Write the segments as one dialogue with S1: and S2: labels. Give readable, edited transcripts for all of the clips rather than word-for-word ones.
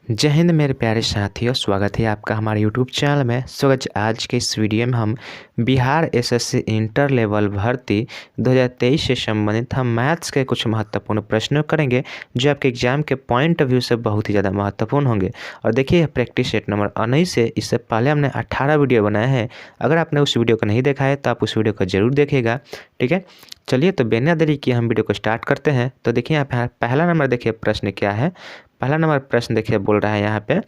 S1: जय हिंद मेरे प्यारे साथियों, स्वागत है आपका हमारे यूट्यूब चैनल में। सो आज के इस वीडियो में हम बिहार एसएससी इंटर लेवल भर्ती 2023 से संबंधित हम मैथ्स के कुछ महत्वपूर्ण प्रश्नों करेंगे जो आपके एग्जाम के पॉइंट ऑफ व्यू से बहुत ही ज़्यादा महत्वपूर्ण होंगे। और देखिए प्रैक्टिस सेट नंबर 19 से इससे पहले हमने 18 वीडियो बनाए हैं। अगर आपने उस वीडियो को नहीं देखा है तो आप उस वीडियो को ज़रूर देखिएगा, ठीक है। चलिए तो बिना देरी किए हम वीडियो को स्टार्ट करते हैं। तो देखिए यहाँ पे पहला नंबर देखिए प्रश्न क्या है। पहला नंबर प्रश्न देखिए बोल रहा है यहाँ पे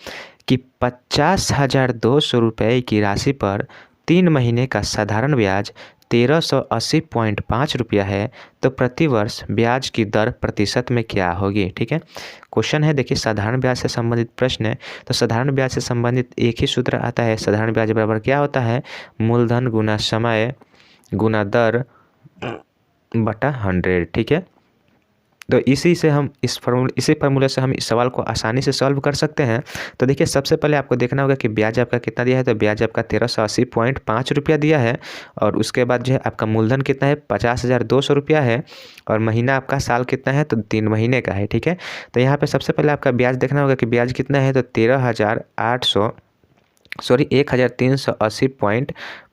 S1: कि 50,200 रुपये की राशि पर 3 महीने का साधारण ब्याज 1380.5 रुपया है, तो प्रतिवर्ष ब्याज की दर प्रतिशत में क्या होगी। ठीक है, क्वेश्चन है देखिए साधारण ब्याज से संबंधित प्रश्न है। तो साधारण ब्याज से संबंधित एक ही सूत्र आता है, साधारण ब्याज बराबर क्या होता है, मूलधन गुना समय गुना दर बटा 100। ठीक है, तो इसी फार्मूले से हम इस सवाल को आसानी से सॉल्व कर सकते हैं। तो देखिए सबसे पहले आपको देखना होगा कि ब्याज आपका कितना दिया है। तो ब्याज आपका 1380.5 रुपया दिया है, और उसके बाद जो है आपका मूलधन कितना है, 50,200 रुपया है, और महीना आपका साल कितना है, तो 3 महीने का है। ठीक है, तो यहाँ पे सबसे पहले आपका ब्याज देखना होगा कि ब्याज कितना है। तो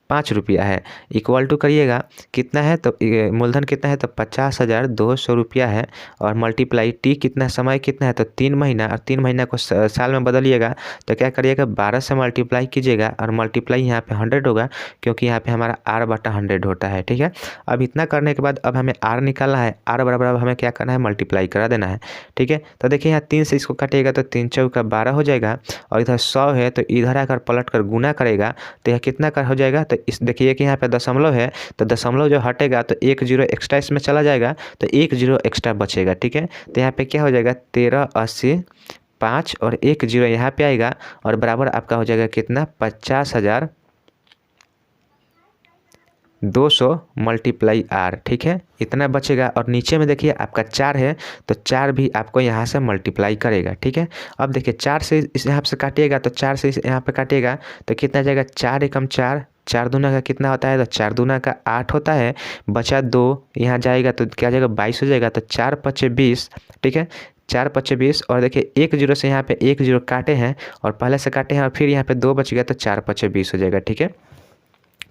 S1: 1380 रुपया है। इक्वल टू करिएगा कितना है, तो मूलधन कितना है, तो 50,200 रुपया है, और मल्टीप्लाई टी कितना, समय कितना है, तो 3 महीना, और 3 महीना को साल में बदलिएगा तो क्या करिएगा, 12 से मल्टीप्लाई कीजिएगा, और मल्टीप्लाई यहाँ पे 100 होगा क्योंकि यहाँ पे हमारा r बटा 100 होता है। ठीक है, अब इतना करने के बाद अब हमें r निकालना है। r बराबर अब हमें क्या करना है, मल्टीप्लाई करा देना है। ठीक है, तो देखिए यहाँ 3 से इसको काटिएगा तो 3 चौका 12 हो जाएगा, और इधर 100 है तो इधर आकर पलट कर गुना करेगा तो यह कितना कर हो जाएगा। तो इस देखिए कि यहाँ पे दशमलव है, तो दशमलव जो हटेगा तो 1 जीरो एक्स्ट्रा इसमें चला जाएगा, तो 1 जीरो एक्स्ट्रा बचेगा। ठीक है, तो यहाँ पे क्या हो जाएगा, 1380.5 और 1 जीरो यहाँ पे आएगा, और बराबर आपका हो जाएगा कितना, 50,200 मल्टीप्लाई r। ठीक है, इतना बचेगा, और नीचे में देखिए आपका 4 है तो 4 भी आपको यहाँ से मल्टीप्लाई करेगा। ठीक है, अब देखिए 4 से इस यहाँ से काटिएगा तो 4 से यहाँ पे काटिएगा तो कितना जाएगा, 4 एकम 4, 4 दूना का कितना होता है, तो 4 दूना का 8 होता है, बचा 2 यहाँ जाएगा तो क्या जाएगा, 22 हो जाएगा, तो 4 पचे 20। ठीक है, 4 पचे 20, और देखिए 1 जीरो से यहाँ पे 1 जीरो काटे हैं और पहले से काटे हैं, और फिर यहाँ पे 2 बच गया तो 4 पचे 20 हो जाएगा। ठीक है,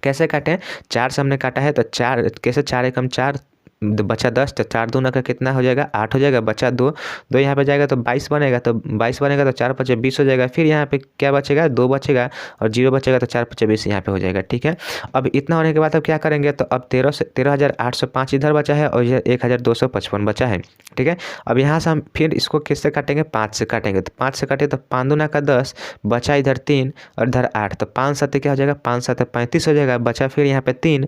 S1: कैसे काटें, 4 से हमने काटा है तो 4 कैसे, 4 एकम 4, बचा 10, तो 4 दूना का कितना हो जाएगा, 8 हो जाएगा, बचा 2, 2 यहाँ पे जाएगा तो 22 बनेगा, तो 22 बनेगा तो 4 पचे 20 हो जाएगा। फिर यहाँ पे क्या बचेगा, 2 बचेगा, और 0 बचेगा तो 4 पचे 20 यहाँ पे हो जाएगा। ठीक है, अब इतना होने के बाद अब क्या करेंगे, तो अब 13,805 इधर बचा है, और ये 1,255 बचा है। ठीक है, अब यहाँ से हम फिर इसको किससे काटेंगे, 5 से काटेंगे, तो 5 से काटे तो 5 दूना का 10, बचा इधर 3 और इधर 8, तो 5 7 क्या हो जाएगा, 5 7 35 हो जाएगा, बचा फिर यहाँ पे 3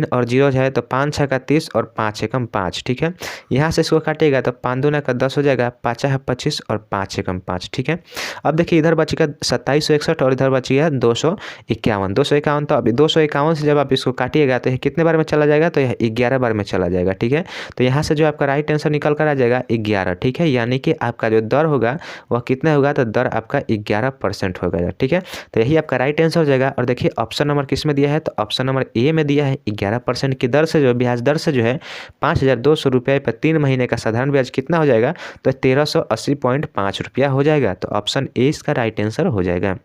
S1: और 0 है तो 5 6 का 30 और 5 एकम 5। ठीक है, यहाँ से इसको काटेगा तो 5 दूना का 10 हो जाएगा, 5 है 25 और 5 एकम 5। ठीक है, अब देखिए इधर बचेगा 2761 और इधर बचेगा 251। 251, तो अभी 251 से जब आप इसको काटिएगा तो यह कितने बार में चला जाएगा, तो यह 11 बार में चला जाएगा। ठीक है, तो यहाँ से जो आपका राइट आंसर निकल कर आ जाएगा 11। ठीक है, यानी कि आपका जो दर होगा वह कितना होगा, तो दर आपका 11% होगा। ठीक है, तो यही आपका राइट आंसर हो जाएगा। और देखिए ऑप्शन नंबर किस में दिया है, तो ऑप्शन नंबर ए में दिया है 11% की दर से, जो ब्याज दर से जो है 5,200 रुपये पर 3 महीने का साधारण ब्याज कितना हो जाएगा, तो 1380.5 रुपया हो जाएगा। तो ऑप्शन ए इसका राइट आंसर हो जाएगा।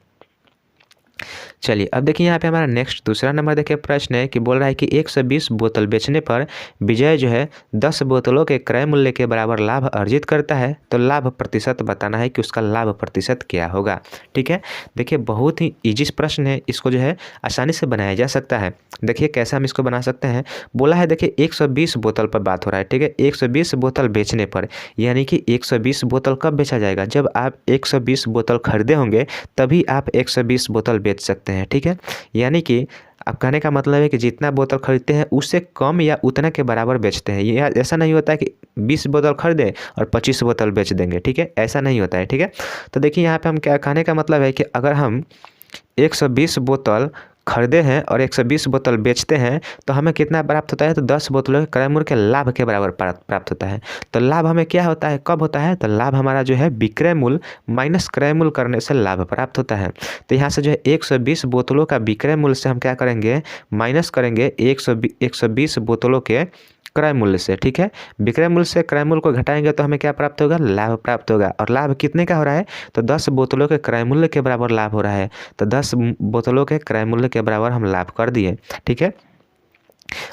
S1: चलिए अब देखिए यहाँ पे हमारा नेक्स्ट दूसरा नंबर देखिए प्रश्न है कि बोल रहा है कि 120 बोतल बेचने पर विजय जो है 10 बोतलों के क्रय मूल्य के बराबर लाभ अर्जित करता है, तो लाभ प्रतिशत बताना है कि उसका लाभ प्रतिशत क्या होगा। ठीक है, देखिए बहुत ही इजी प्रश्न है, इसको जो है आसानी से बनाया जा सकता है। देखिए कैसे हम इसको बना सकते हैं, बोला है देखिए 120 बोतल पर बात हो रहा है। ठीक है, 120 बोतल बेचने पर, यानी कि 120 बोतल कब बेचा जाएगा, जब आप 120 बोतल खरीदे होंगे तभी आप 120 बोतल बेच सकते हैं। ठीक है, यानी कि अब कहने का मतलब है कि जितना बोतल खरीदते हैं उससे कम या उतना के बराबर बेचते हैं। ये ऐसा नहीं होता है कि 20 बोतल खरीदें और 25 बोतल बेच देंगे। ठीक है, ऐसा नहीं होता है। ठीक है, तो देखिए यहाँ पे हम क्या कहने का मतलब है कि अगर हम 120 बोतल खरीदे हैं और 120 बोतल बेचते हैं तो हमें कितना प्राप्त होता है, तो 10 बोतलों के क्रय मूल्य के लाभ के बराबर प्राप्त होता है। तो लाभ हमें क्या होता है, कब होता है, तो लाभ हमारा जो है विक्रय मूल्य माइनस क्रय मूल्य करने से लाभ प्राप्त होता है। तो यहाँ से जो है 120 बोतलों का विक्रय मूल्य से हम क्या करेंगे, माइनस करेंगे 120 बोतलों के क्रय मूल्य से, ठीक है। विक्रय मूल्य से क्रय मूल्य को घटाएंगे तो हमें क्या प्राप्त होगा, लाभ प्राप्त होगा। और लाभ कितने का हो रहा है, तो 10 बोतलों के क्रय मूल्य के बराबर लाभ हो रहा है। तो 10 बोतलों के क्रय मूल्य के बराबर हम लाभ कर दिए, ठीक है।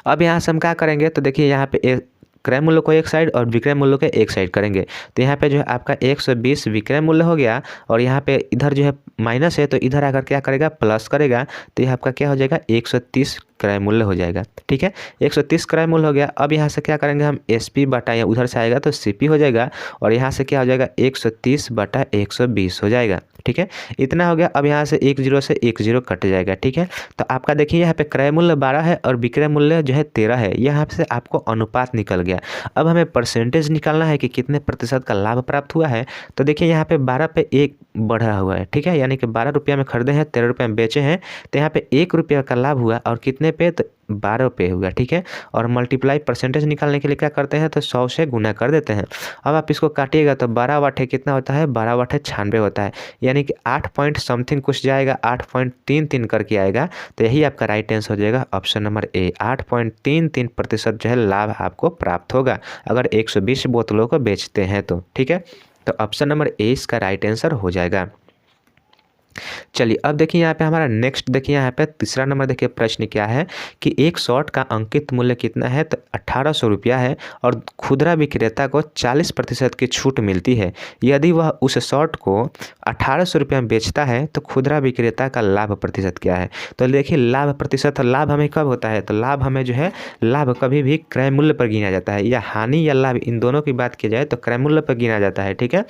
S1: अब यहाँ से हम क्या करेंगे, तो देखिए यहाँ पे क्रय मूल्य को एक साइड और विक्रय मूल्य को एक साइड करेंगे। तो यहाँ पे जो है आपका 120 विक्रय मूल्य हो गया, और यहाँ पे इधर जो है माइनस है, तो इधर आकर क्या करेगा, प्लस करेगा। तो यह आपका क्या हो जाएगा, 130 क्रय मूल्य हो जाएगा, ठीक है। 130 क्रय मूल्य हो गया। अब यहाँ से क्या करेंगे हम, SP बटा, या उधर से आएगा तो CP हो जाएगा, और यहाँ से क्या हो जाएगा, 130 बटा 120 हो जाएगा, ठीक है। इतना हो गया। अब यहाँ से 10 से 10 कट जाएगा, ठीक है। तो आपका देखिए यहाँ पे क्रय मूल्य 12 है और विक्रय मूल्य जो है 13 है। यहाँ से आपको अनुपात निकल गया। अब हमें परसेंटेज निकालना है कि कितने प्रतिशत का लाभ प्राप्त हुआ है। तो देखिए यहाँ पे 12 पे 1 बढ़ा हुआ है, ठीक है। यानी कि 12 रुपया में खरीदे हैं, 13 रुपये में बेचे हैं। तो यहाँ पे 1 रुपया का लाभ हुआ, और कितने पे, तो 12 पे हुआ, ठीक है। और मल्टीप्लाई परसेंटेज निकालने के लिए क्या करते हैं, तो 100 से गुना कर देते हैं। अब आप इसको काटिएगा तो 12 वाटे कितना होता है, 12 वाटे 96 होता है। यानी कि 8 पॉइंट समथिंग कुछ जाएगा, 8.33 करके आएगा। तो यही आपका राइट आंसर हो जाएगा, ऑप्शन नंबर ए। 8.33% जो है लाभ आपको प्राप्त होगा अगर 120 बोतलों को बेचते हैं तो, ठीक है। तो ऑप्शन नंबर ए इसका राइट आंसर हो जाएगा। चलिए अब देखिए यहाँ पे हमारा नेक्स्ट, देखिए यहाँ पे तीसरा नंबर देखिए प्रश्न क्या है कि एक शॉर्ट का अंकित मूल्य कितना है, तो 1800 रुपया है, और खुदरा विक्रेता को 40% की छूट मिलती है। यदि वह उस शॉर्ट को 1800 रुपया में बेचता है तो खुदरा विक्रेता का लाभ प्रतिशत क्या है। तो देखिए लाभ प्रतिशत, लाभ हमें कब होता है, तो लाभ हमें जो है, लाभ कभी भी क्रय मूल्य पर गिना जाता है, या हानि या लाभ इन दोनों की बात की जाए तो क्रय मूल्य पर गिना जाता है, ठीक है।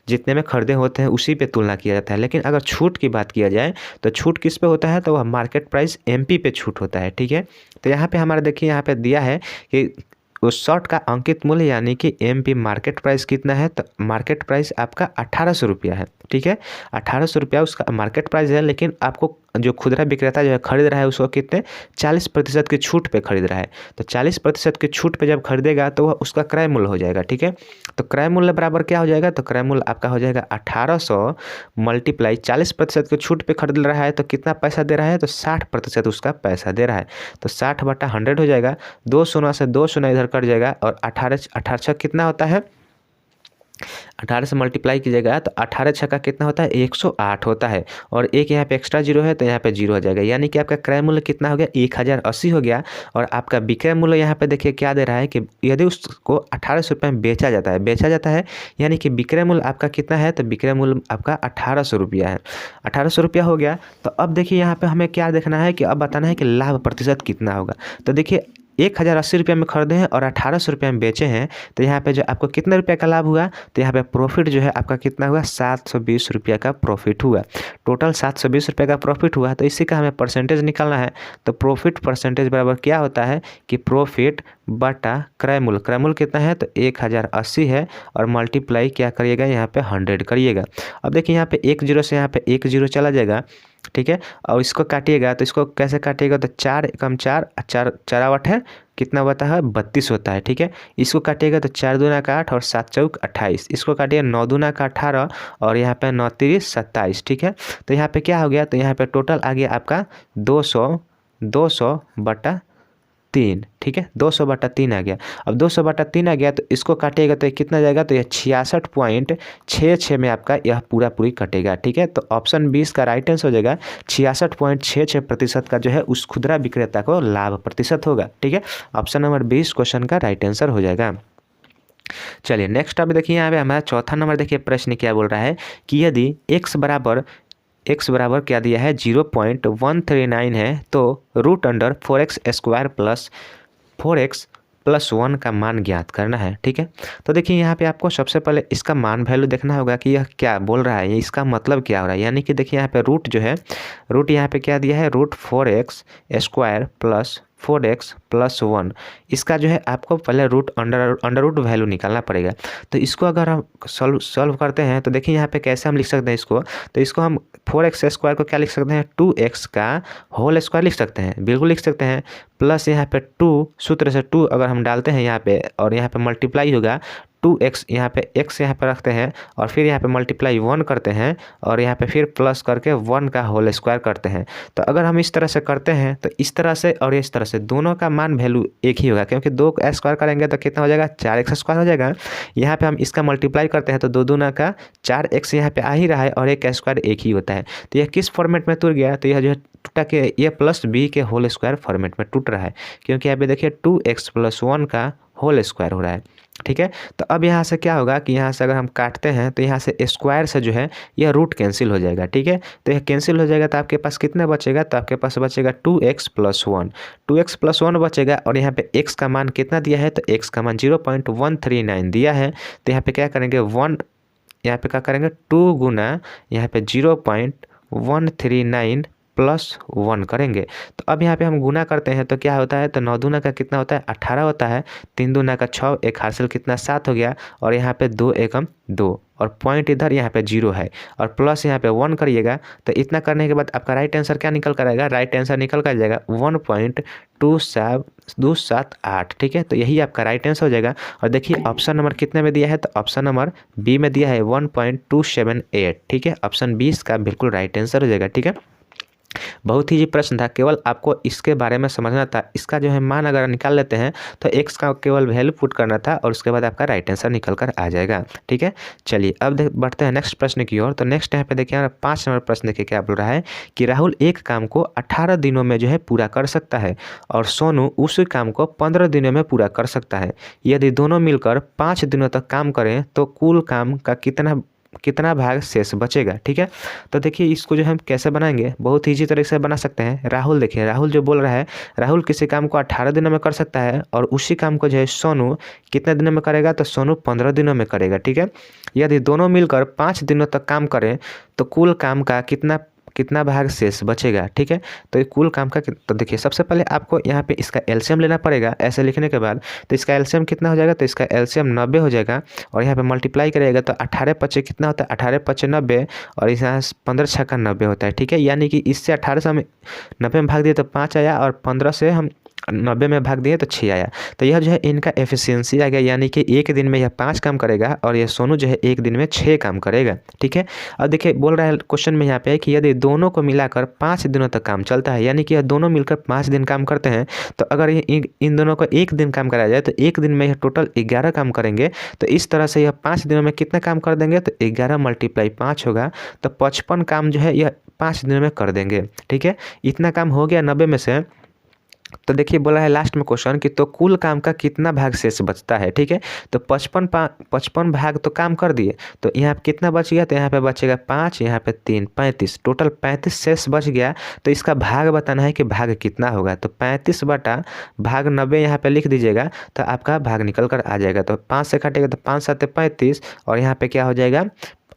S1: जितने में खरीदे होते हैं उसी पे तुलना किया जाता है। लेकिन अगर छूट की बात किया जाए तो छूट किस पे होता है, तो वह मार्केट प्राइस MP पे छूट होता है, ठीक है। तो यहाँ पे हमारा देखिए यहाँ पे दिया है कि उस शॉर्ट का अंकित मूल्य यानी कि MP मार्केट प्राइस कितना है, तो मार्केट प्राइस आपका 1800 रुपया है, ठीक है। 1800 रुपया उसका मार्केट प्राइस है, लेकिन आपको जो खुदरा विक्रेता जो है खरीद रहा है उसको कितने, 40% की छूट पे खरीद रहा है। तो 40% की छूट पे जब खरीदेगा तो वह उसका क्रय मूल्य हो जाएगा, ठीक है। तो क्रय मूल्य बराबर क्या हो जाएगा, तो क्रय मूल्य आपका हो जाएगा 1800 मल्टीप्लाई 40% की छूट पे खरीद रहा है तो कितना पैसा दे रहा है, तो 60% उसका पैसा दे रहा है। तो 60 बटा 100 हो जाएगा, 2 शून्य से 2 शून्य इधर कट जाएगा, और 18 कितना होता है, 18 से मल्टीप्लाई कीजिएगा तो 18 छक्का कितना होता है, 108 होता है। और एक यहाँ पे एक्स्ट्रा जीरो है तो यहाँ पे जीरो हो जाएगा। यानी कि आपका क्रय मूल्य कितना हो गया, 1080 हो गया। और आपका विक्रय मूल्य यहाँ पे देखिए क्या दे रहा है कि यदि उसको 1800 रुपये में बेचा जाता है, यानी कि विक्रय मूल्य आपका कितना है, तो विक्रय मूल्य आपका 1800 रुपया है। 1800 रुपया हो गया। तो अब देखिए यहाँ पे हमें क्या देखना है कि अब बताना है कि लाभ प्रतिशत कितना होगा। तो देखिए 1080 रुपये में खरीदे हैं और 1800 रुपये में बेचे हैं, तो यहाँ पे जो आपको कितने रुपये का लाभ हुआ, तो यहाँ पे प्रॉफिट जो है आपका कितना हुआ, 720 रुपया का प्रॉफिट हुआ। टोटल 720 रुपये का प्रॉफिट हुआ। तो इसी का हमें परसेंटेज निकालना है। तो प्रॉफिट परसेंटेज बराबर क्या होता है कि प्रॉफिट बटा क्रय मूल्य। क्रय मूल्य कितना है, तो 1080 है, और मल्टीप्लाई क्या करिएगा, यहाँ पे 100 करिएगा। अब देखिए यहाँ पे 10 से यहाँ पे 10 चला जाएगा, ठीक है। और इसको काटिएगा तो इसको कैसे काटिएगा, तो 4 एकम 4, 4 8 है, कितना होता है, 32 होता है, ठीक है। इसको काटिएगा तो 4 दूना का 8 और 7 चौक 28। इसको काटिएगा 9 दूना का 18 और यहाँ पे 9 तिरिस 27, ठीक है। तो यहाँ पे क्या हो गया, तो यहाँ पे टोटल आ गया आपका 200 बटा 3, ठीक है। 200 बटा 3 आ गया। अब 200 बटा 3 आ गया तो इसको काटिएगा तो ये कितना जाएगा, तो यह 66.66 में आपका यह पूरी कटेगा, ठीक है। तो ऑप्शन 20 का राइट आंसर हो जाएगा 66.66% का जो है उस खुदरा विक्रेता को लाभ प्रतिशत होगा, ठीक है। ऑप्शन नंबर 20 क्वेश्चन का राइट आंसर हो जाएगा। चलिए नेक्स्ट अब देखिए यहाँ पे हमारा चौथा नंबर देखिए प्रश्न क्या बोल रहा है कि यदि x बराबर क्या दिया है, 0.139 है, तो root under 4x² plus 4x+1 का मान ज्ञात करना है, ठीक है। तो देखिए यहाँ पे आपको सबसे पहले इसका मान वैल्यू देखना होगा कि यह क्या बोल रहा है, इसका मतलब क्या हो रहा है। यानी कि देखिए यहाँ पे रूट जो है, रूट यहाँ पे क्या दिया है, रूट 4x² प्लस 4x+1, इसका जो है आपको पहले अंडर रूट वैल्यू निकालना पड़ेगा। तो इसको अगर हम सॉल्व करते हैं तो देखिए यहाँ पे कैसे हम लिख सकते हैं इसको, तो इसको हम 4x² को क्या लिख सकते हैं, 2x का होल स्क्वायर लिख सकते हैं, बिल्कुल लिख सकते हैं। प्लस यहाँ पे 2 सूत्र से 2 अगर हम डालते हैं यहाँ पे और यहाँ पे मल्टीप्लाई होगा 2x यहाँ पे x यहाँ पे रखते हैं और फिर यहाँ पे मल्टीप्लाई 1 करते हैं और यहाँ पे फिर प्लस करके 1 का होल स्क्वायर करते हैं। तो अगर हम इस तरह से करते हैं तो इस तरह से और इस तरह से दोनों का मान वैल्यू एक ही होगा, क्योंकि 2 का स्क्वायर करेंगे तो कितना हो जाएगा 4x स्क्वायर हो जाएगा। यहाँ पे हम इसका मल्टीप्लाई करते हैं तो 2 दूना का 4x यहाँ पे आ ही रहा है और एक स्क्वायर एक ही होता है। तो यह किस फॉर्मेट में टूट गया, तो यह जो है टूटा के ये प्लस b के होल स्क्वायर फॉर्मेट में टूट रहा है, क्योंकि यहाँ पे देखिए 2x + 1 का होल स्क्वायर हो रहा है। ठीक है, तो अब यहाँ से क्या होगा कि यहाँ से अगर हम काटते हैं तो यहाँ से स्क्वायर से जो है यह रूट कैंसिल हो जाएगा। ठीक है, तो यह कैंसिल हो जाएगा तो आपके पास कितना बचेगा, तो आपके पास बचेगा 2x + 1, 2x + 1 बचेगा। और यहाँ पे x का मान कितना दिया है, तो x का मान 0.139 दिया है। तो यहाँ पे क्या करेंगे 1, यहाँ पे क्या करेंगे 2 गुना यहाँ पे 0.139 + 1 करेंगे। तो अब यहाँ पे हम गुना करते हैं तो क्या होता है, तो 9 दूना का कितना होता है 18 होता है, 3 दूना का 6, एक हासिल कितना 7 हो गया और यहाँ पे 2 एकम 2 और पॉइंट इधर यहाँ पे 0 है और प्लस यहाँ पे 1 करिएगा। तो इतना करने के बाद आपका राइट आंसर क्या निकल कर आएगा, राइट आंसर निकल कर जाएगा 1.278। ठीक है, तो यही आपका राइट आंसर हो जाएगा। और देखिए ऑप्शन नंबर कितने में दिया है, तो ऑप्शन नंबर बी में दिया है 1.278। ठीक है, ऑप्शन 20 का बिल्कुल राइट आंसर हो जाएगा। ठीक है, बहुत ही प्रश्न था, केवल आपको इसके बारे में समझना था। इसका जो है मान अगर निकाल लेते हैं तो x का केवल वैल्यू पुट करना था और उसके बाद आपका राइट आंसर निकल कर आ जाएगा। ठीक है, चलिए अब बढ़ते हैं नेक्स्ट प्रश्न की ओर। तो नेक्स्ट यहाँ पे देखिए 5 नंबर प्रश्न देखिए क्या बोल रहा है कि राहुल एक काम को 18 दिनों में जो है पूरा कर सकता है और सोनू उसी काम को 15 दिनों में पूरा कर सकता है। यदि दोनों मिलकर 5 दिनों तक काम करें तो कुल काम का कितना भाग शेष बचेगा। ठीक है, तो देखिए इसको जो हम कैसे बनाएंगे, बहुत ईजी तरीके से बना सकते हैं। राहुल देखिए, राहुल जो बोल रहा है, राहुल किसी काम को 18 दिनों में कर सकता है और उसी काम को जो है सोनू कितने दिनों में करेगा, तो सोनू 15 दिनों में करेगा। ठीक है, यदि दोनों मिलकर 5 दिनों तक काम करें तो कुल काम का कितना भाग शेष बचेगा। ठीक है, तो ये कुल काम का तो देखिए सबसे पहले आपको यहाँ पे इसका एलसीएम लेना पड़ेगा। ऐसे लिखने के बाद तो इसका एलसीएम कितना हो जाएगा, तो इसका एलसीएम 90 हो जाएगा और यहाँ पे मल्टीप्लाई करेगा तो 18 × 5 कितना होता है, 18 × 5 90 और इस यहाँ 15 × 6 = 90 होता है। ठीक है, यानी कि इससे 18 से हम 90 में भाग दिए तो 5 आया और 15 से हम 90 में भाग दिए तो 6 आया। तो यह जो है इनका एफिशिएंसी आ गया, यानी कि एक दिन में यह 5 काम करेगा और यह सोनू जो है एक दिन में 6 काम करेगा। ठीक है, अब देखिए बोल रहा है क्वेश्चन में यहाँ पे कि यदि दोनों को मिलाकर 5 दिनों तक काम चलता है, यानी कि यह दोनों मिलकर 5 दिन काम करते हैं, तो अगर इन दोनों को एक दिन काम कराया जाए तो एक दिन में यह टोटल 11 काम करेंगे। तो इस तरह से यह 5 दिनों में कितना काम कर देंगे, तो 11 × 5 होगा तो 55 काम जो है यह 5 दिनों में कर देंगे। ठीक है, इतना काम हो गया 90 में से। तो देखिए बोला है लास्ट में क्वेश्चन कि तो कुल काम का कितना भाग शेष बचता है। ठीक है, तो 55 भाग तो काम कर दिए, तो यहाँ पे कितना बच गया, तो यहाँ पे बचेगा 5, यहाँ पे 3, 35, टोटल 35 शेष बच गया। तो इसका भाग बताना है कि भाग कितना होगा, तो 35 बटा भाग 90 यहाँ पे लिख दीजिएगा तो आपका भाग निकल कर आ जाएगा। तो 5 से काटेगा तो 5 × 7 = 35 और यहाँ पे क्या हो जाएगा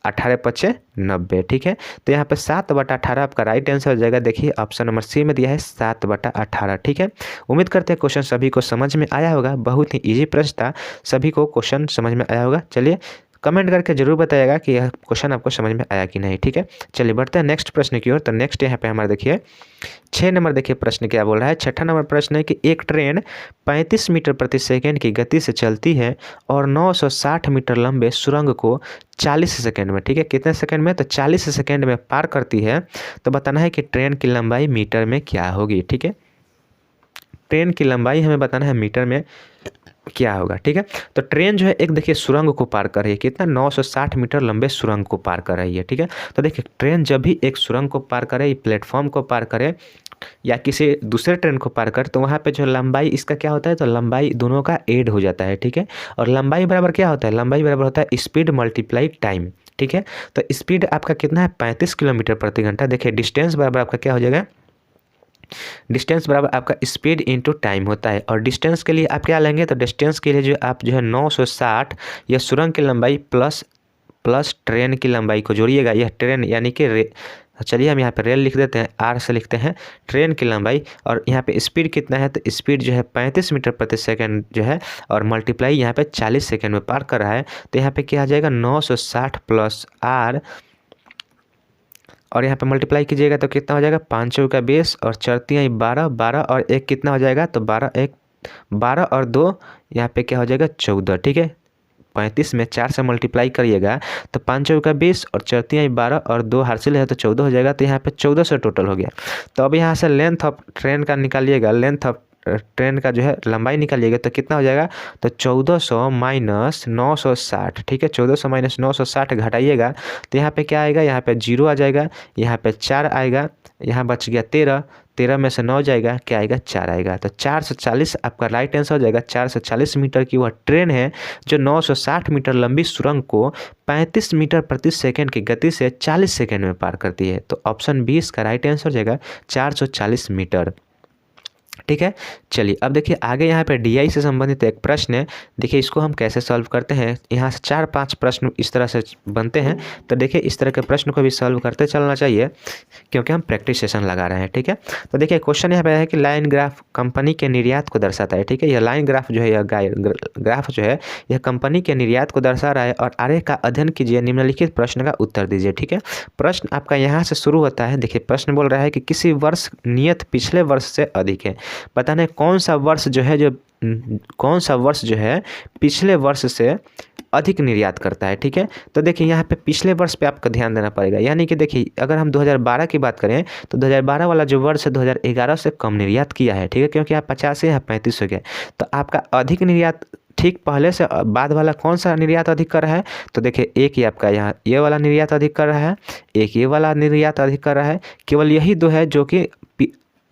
S1: 18 × 5 = 90। ठीक है, तो यहाँ पे 7/18 आपका राइट आंसर हो जाएगा। देखिए ऑप्शन नंबर सी में दिया है 7/18। ठीक है, उम्मीद करते हैं क्वेश्चन सभी को समझ में आया होगा। बहुत ही इजी प्रश्न था, सभी को क्वेश्चन समझ में आया होगा। चलिए कमेंट करके जरूर बताइएगा कि यह क्वेश्चन आपको समझ में आया कि नहीं। ठीक है, चलिए बढ़ते हैं नेक्स्ट प्रश्न की ओर। तो नेक्स्ट यहाँ पे हमारे देखिए 6 नंबर देखिए प्रश्न क्या बोल रहा है। 6ठा नंबर प्रश्न है कि एक ट्रेन 35 मीटर प्रति सेकंड की गति से चलती है और 960 मीटर लंबे सुरंग को 40 सेकंड में, ठीक है कितने सेकंड में, तो 40 सेकंड में पार करती है। तो बताना है कि ट्रेन की लंबाई मीटर में क्या होगी। ठीक है, ट्रेन की लंबाई हमें बताना है मीटर में क्या होगा। ठीक है, तो ट्रेन जो है एक देखिए सुरंग को पार कर रही है, कितना 960 मीटर लंबे सुरंग को पार कर रही है। ठीक है, तो देखिए ट्रेन जब भी एक सुरंग को पार करे, प्लेटफॉर्म को पार करे या किसी दूसरे ट्रेन को पार कर, तो वहाँ पे जो लंबाई इसका क्या होता है, तो लंबाई दोनों का ऐड हो जाता है। ठीक है, और लंबाई बराबर क्या होता है, लंबाई बराबर होता है स्पीड मल्टीप्लाई टाइम। ठीक है, तो स्पीड आपका कितना है 35 किलोमीटर प्रति घंटा। देखिए डिस्टेंस बराबर आपका क्या हो जाएगा, डिस्टेंस बराबर आपका स्पीड इंटू टाइम होता है। और डिस्टेंस के लिए आप क्या लेंगे, तो डिस्टेंस के लिए जो आप जो है 960 यह सुरंग की लंबाई प्लस ट्रेन की लंबाई को जोड़िएगा। यह ट्रेन यानी कि चलिए हम यहाँ पे रेल लिख देते हैं, आर से लिखते हैं ट्रेन की लंबाई, और यहाँ पे स्पीड कितना है, तो स्पीड जो है 35 मीटर प्रति सेकंड जो है, और मल्टीप्लाई यहाँ पे 40 सेकंड में पार कर रहा है। तो यहाँ पे क्या आ जाएगा 960 प्लस आर, और यहाँ पे मल्टीप्लाई कीजिएगा तो कितना हो जाएगा 5 चौका 20 और 4 तिहाई 12, 12 और 1 कितना हो जाएगा, तो 12 और 2 यहाँ पे क्या हो जाएगा 14। ठीक है, 35 में 4 से मल्टीप्लाई करिएगा तो 5 चौका 20 और 4 तिहाई 12 और 2 हासिल है तो 14 हो जाएगा। तो यहाँ पे 1400 टोटल हो गया। तो अब यहाँ से लेंथ ऑफ ट्रेन का निकालिएगा, लेंथ ऑफ ट्रेन का जो है लंबाई निकालिएगा तो कितना हो जाएगा, तो 1400 माइनस 960, ठीक है। 1400 माइनस 960 घटाइएगा तो यहाँ पे क्या आएगा, यहाँ पे 0 आ जाएगा, यहाँ पे 4 आएगा, यहाँ बच गया 13, 13 में से 9 जाएगा, क्या आएगा, 4 आएगा। तो 440 आपका राइट आंसर हो जाएगा। 440 मीटर की वह ट्रेन है जो 960 मीटर लंबी सुरंग को 35 मीटर प्रति सेकंड की गति से 40 सेकंड में पार करती है। तो ऑप्शन 20 का राइट आंसर हो जाएगा 440 मीटर, ठीक है। चलिए अब देखिए आगे यहाँ पे डीआई से संबंधित एक प्रश्न है। देखिए इसको हम कैसे सॉल्व करते हैं। यहाँ से 4-5 प्रश्न इस तरह से बनते हैं। तो देखिए इस तरह के प्रश्न को भी सॉल्व करते चलना चाहिए क्योंकि हम प्रैक्टिस सेशन लगा रहे हैं, ठीक है। तो देखिए क्वेश्चन यहाँ पे है कि लाइन ग्राफ कंपनी के निर्यात को दर्शाता है, ठीक है। यह लाइन ग्राफ जो है, यह ग्राफ जो है यह कंपनी के निर्यात को दर्शा रहा है और आरेख का अध्ययन कीजिए, निम्नलिखित प्रश्न का उत्तर दीजिए, ठीक है। प्रश्न आपका यहाँ से शुरू होता है। देखिए प्रश्न बोल रहा है कि किसी वर्ष नियत पिछले वर्ष से अधिक है। पता नहीं कौन सा वर्ष जो है पिछले वर्ष से अधिक निर्यात करता है, ठीक है। तो देखिए यहाँ पे पिछले वर्ष पे आपको ध्यान देना पड़ेगा। यानी कि देखिए अगर हम 2012 की बात करें तो 2012 वाला जो वर्ष है 2011 से कम निर्यात किया है, ठीक है, क्योंकि आप 50 से यहाँ 35 हो गए। तो आपका अधिक निर्यात ठीक पहले से बाद वाला कौन सा निर्यात अधिक कर रहा है, तो देखिए एक ही आपका यहाँ ये वाला निर्यात अधिक कर रहा है, एक ये वाला निर्यात अधिक कर रहा है। केवल यही दो है जो कि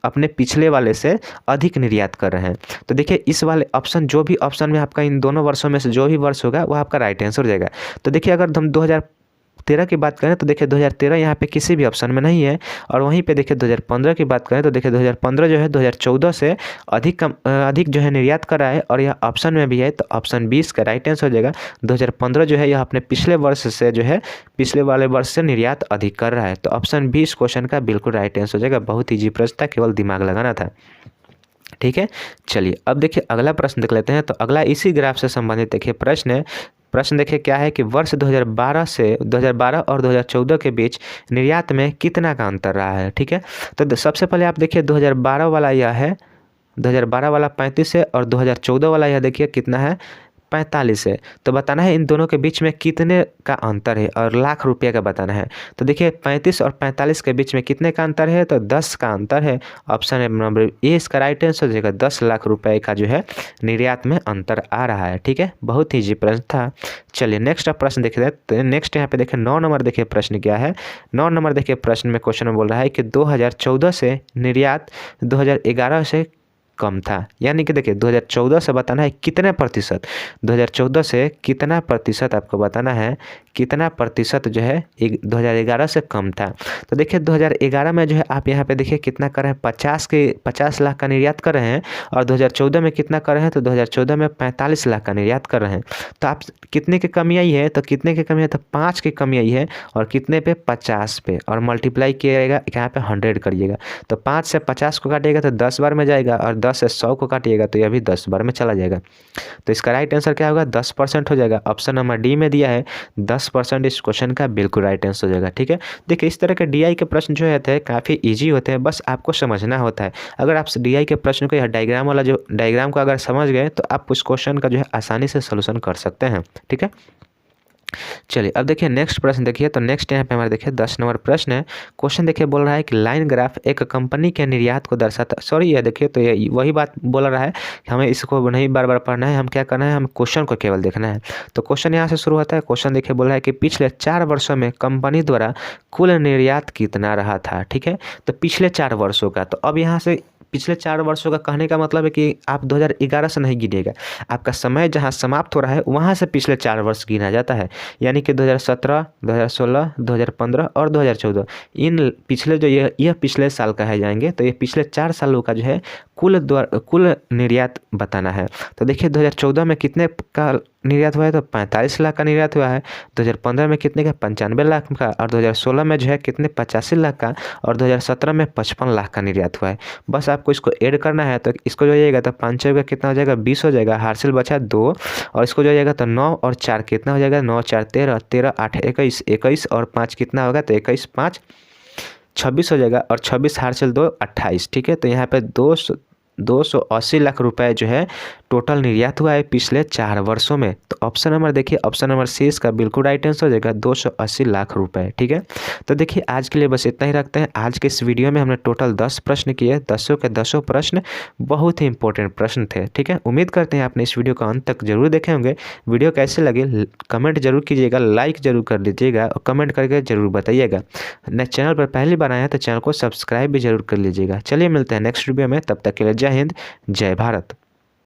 S1: अपने पिछले वाले से अधिक निर्यात कर रहे हैं। तो देखिए इस वाले ऑप्शन, जो भी ऑप्शन में आपका इन दोनों वर्षों में से जो भी वर्ष होगा वह आपका राइट आंसर हो जाएगा। तो देखिए अगर हम 2013 की बात करें तो देखिए 2013 यहाँ पे किसी भी ऑप्शन में नहीं है। और वहीं पे देखिए 2015 की बात करें तो देखिए 2015 जो है 2014 से अधिक जो है निर्यात कर रहा है और यह ऑप्शन में भी है। तो ऑप्शन 20 का राइट आंसर हो जाएगा। 2015 जो है यह अपने पिछले वर्ष से जो है पिछले वाले वर्ष से निर्यात अधिक कर रहा है। तो ऑप्शन 20 क्वेश्चन का बिल्कुल राइट आंसर हो जाएगा। बहुत ईजी प्रश्न था, केवल दिमाग लगाना था, ठीक है। चलिए अब देखिए अगला प्रश्न देख लेते हैं। तो अगला इसी ग्राफ से संबंधित देखिए प्रश्न है। प्रश्न देखिए क्या है कि वर्ष 2012 और 2014 के बीच निर्यात में कितना का अंतर रहा है, ठीक है। तो सबसे पहले आप देखिए 2012 वाला यह है, 2012 वाला 35 है और 2014 वाला यह देखिए कितना है, 45 है। तो बताना है इन दोनों के बीच में कितने का अंतर है और लाख रुपये का बताना है। तो देखिए 35 और 45 के बीच में कितने का अंतर है, तो 10 का अंतर है। ऑप्शन नंबर ए इसका राइट आंसर हो जाएगा। 10 लाख रुपए का जो है निर्यात में अंतर आ रहा है, ठीक है। बहुत ही ईजी प्रश्न था। चलिए नेक्स्ट प्रश्न देखिए। तो नेक्स्ट यहाँ पे देखिए 9 नंबर देखिए प्रश्न क्या है। 9 नंबर देखिए प्रश्न में क्वेश्चन में बोल रहा है कि 2014 से निर्यात 2011 से कम था। यानी कि देखिए 2014 से बताना है कितने प्रतिशत, 2014 से कितना प्रतिशत आपको बताना है, कितना प्रतिशत जो है 2011 से कम था। तो देखिए 2011 में जो है आप यहाँ पे देखिए कितना कर रहे हैं, 50 लाख का निर्यात कर रहे हैं। और 2014 में कितना कर रहे हैं, तो 2014 में 45 लाख का निर्यात कर रहे हैं। तो आप कितने की कमी आई है, तो कितने की कमी है, तो 5 की कमी आई है। और कितने पे, 50 पे, और मल्टीप्लाई किएगा यहाँ पे 100 करिएगा। तो 5 से 50 को काटिएगा तो 10 बार में जाएगा और 10 से 100 को काटिएगा तो यह भी 10 बार में चला जाएगा। तो इसका राइट आंसर क्या होगा, 10% हो जाएगा। ऑप्शन नंबर डी में दिया है 10% इस क्वेश्चन का बिल्कुल राइट आंसर हो जाएगा, ठीक है। देखिए इस तरह के डीआई के प्रश्न जो होते हैं काफ़ी इजी होते हैं, बस आपको समझना होता है। अगर आप डीआई के प्रश्न को या डायग्राम वाला जो डायग्राम को अगर समझ गए तो आप उस क्वेश्चन का जो है आसानी से सोल्यूशन कर सकते हैं, ठीक है। चलिए अब देखिए नेक्स्ट प्रश्न देखिए। तो नेक्स्ट यहाँ पे हमारे देखिए 10 नंबर प्रश्न है। क्वेश्चन देखिए बोल रहा है कि लाइन ग्राफ एक कंपनी के निर्यात को दर्शाता, सॉरी ये देखिए तो ये वही बात बोल रहा है, हमें इसको नहीं बार बार पढ़ना है, हम क्या करना है, हम क्वेश्चन को केवल देखना है। तो क्वेश्चन यहाँ से शुरू होता है। क्वेश्चन देखिए बोल रहा है कि पिछले 4 वर्षों में कंपनी द्वारा कुल निर्यात कितना रहा था, ठीक है। तो पिछले 4 वर्षों का, तो अब यहाँ से पिछले 4 वर्षों का कहने का मतलब है कि आप 2011 से नहीं गिनेगा, आपका समय जहाँ समाप्त हो रहा है वहाँ से पिछले 4 वर्ष गिना जाता है। यानी कि 2017, 2016, 2015 और 2014 इन पिछले जो यह पिछले साल का है जाएंगे। तो ये पिछले 4 सालों का जो है कुल निर्यात बताना है। तो देखिए 2014 में कितने का निर्यात हुआ है, तो 45 लाख का निर्यात हुआ है। 2015 में कितने का, 95 लाख का। और 2016 में जो है कितने, 85 लाख का। और 2017 में 55 लाख का निर्यात हुआ है। बस आपको इसको ऐड करना है। तो इसको जो जाएगा तो 5 का कितना हो जाएगा, 20 हो जाएगा। हासिल बचा 2 और इसको जो जाएगा तो 9 और 4 कितना हो जाएगा, 9 4 13, 13 8 21, 21 और 5 कितना होगा, तो 21 5 26 हो जाएगा। और 26 हासिल 2 28, ठीक है। तो यहाँ पे 280 लाख रुपए जो है टोटल निर्यात हुआ है पिछले 4 वर्षों में। तो ऑप्शन नंबर देखिए, ऑप्शन नंबर सी इसका बिल्कुल राइट आंसर हो जाएगा 280 लाख रुपए। ठीक है, तो देखिए आज के लिए बस इतना ही रखते हैं। आज के इस वीडियो में हमने टोटल 10 प्रश्न किए, 10 के 10 प्रश्न बहुत ही इंपॉर्टेंट प्रश्न थे। ठीक है, उम्मीद करते हैं आपने इस वीडियो को अंत तक जरूर देखे होंगे। वीडियो कैसे लगे कमेंट जरूर कीजिएगा, लाइक जरूर कर दीजिएगा और कमेंट करके जरूर बताइएगा। नेक्स्ट चैनल पर पहली बार आया तो चैनल को सब्सक्राइब भी जरूर कर लीजिएगा। चलिए मिलते हैं नेक्स्ट वीडियो में, तब तक के लिए जय हिंद, जय भारत।